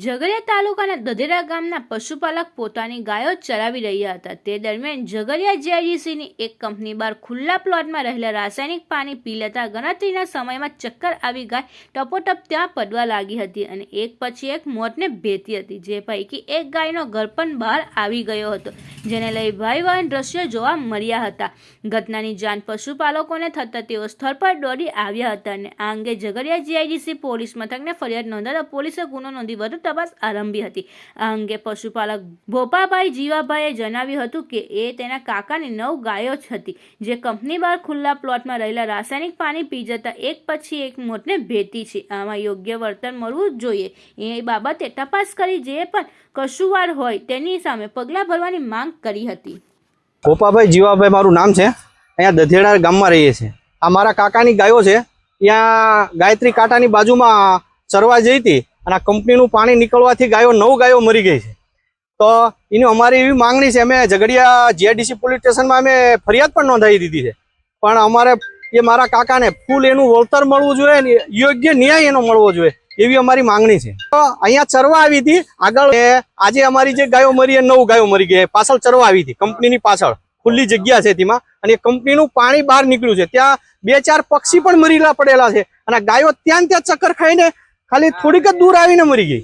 ઝઘડિયા તાલુકાના દધેડા ગામના પશુપાલક પોતાની ગાયો ચરાવી રહ્યા હતા. તે દરમિયાન ઝઘડિયા જીઆઈડીસીની એક કંપની બહાર ખુલ્લા પ્લોટમાં રહેલા રાસાયણિક પાણી પી લેતા ગણતરીના સમયમાં ચક્કર આવી ગાય ટપોટપ ત્યાં પડવા લાગી હતી અને એક પછી એક મોતને ભેટી હતી. જે પૈકી એક ગાયનો ગળપણ બહાર આવી ગયો હતો, જેને લઈ ભયાવહ દ્રશ્યો જોવા મળ્યા હતા. ઘટનાની જાણ પશુપાલકોને થતાં તેઓ સ્થળ પર દોડી આવ્યા હતા અને આ અંગે ઝઘડિયા જીઆઈડીસી પોલીસ મથકને ફરિયાદ નોંધાતા પોલીસે ગુનો નોંધી વધુ તપાસ આરંભી હતી. આ અંગે પશુપાલક ભોપાભાઈ જીવાભાઈએ જણાવ્યું હતું કે એ તેના કાકાની 9 ગાયો જ હતી, જે કંપની બહાર ખુલ્લા પ્લોટમાં રહેલા રાસાયણિક પાણી પી જતા એક પછી એક મોતને ભેટી છે. આમાં યોગ્ય વર્તન મળવું જોઈએ એ બાબતે તપાસ કરી જે પણ કસૂરવાર હોય તેની સામે પગલાં ભરવાની માંગ કરી હતી. ભોપાભાઈ જીવાભાઈ મારું નામ છે. અહીંયા દધેડા ગામમાં રહીએ છીએ. આ મારા કાકાની ગાયો છે. ત્યાં ગાયત્રી કાંટાની બાજુમાં ચરવા જઈ હતી અને આ કંપનીનું પાણી નીકળવાથી ગાયો 9 ગાયો મરી ગઈ છે. તો એની અમારી એવી માંગણી છે, અમે ઝઘડિયા જીઆઈડીસી પોલીસ સ્ટેશનમાં અમે ફરિયાદ પણ નોંધાવી દીધી છે, પણ અમારે એ મારા કાકાને ફૂલ એનું વળતર મળવું જોઈએ ને યોગ્ય ન્યાય એનો મળવો જોઈએ એવી અમારી માંગણી છે. તો અહીંયા ચરવા આવી હતી આગળ. આજે અમારી જે ગાયો મરી એ 9 ગાયો મરી ગઈ. પાછળ ચરવા આવી હતી કંપનીની પાછળ ખુલ્લી જગ્યા છે તેમાં, અને કંપનીનું પાણી બહાર નીકળ્યું છે. ત્યાં 2-4 પક્ષી પણ મરીલા પડેલા છે અને ગાયો ત્યાં ચક્કર ખાઈને ખાલી થોડીક જ દૂર આવીને મરી ગઈ.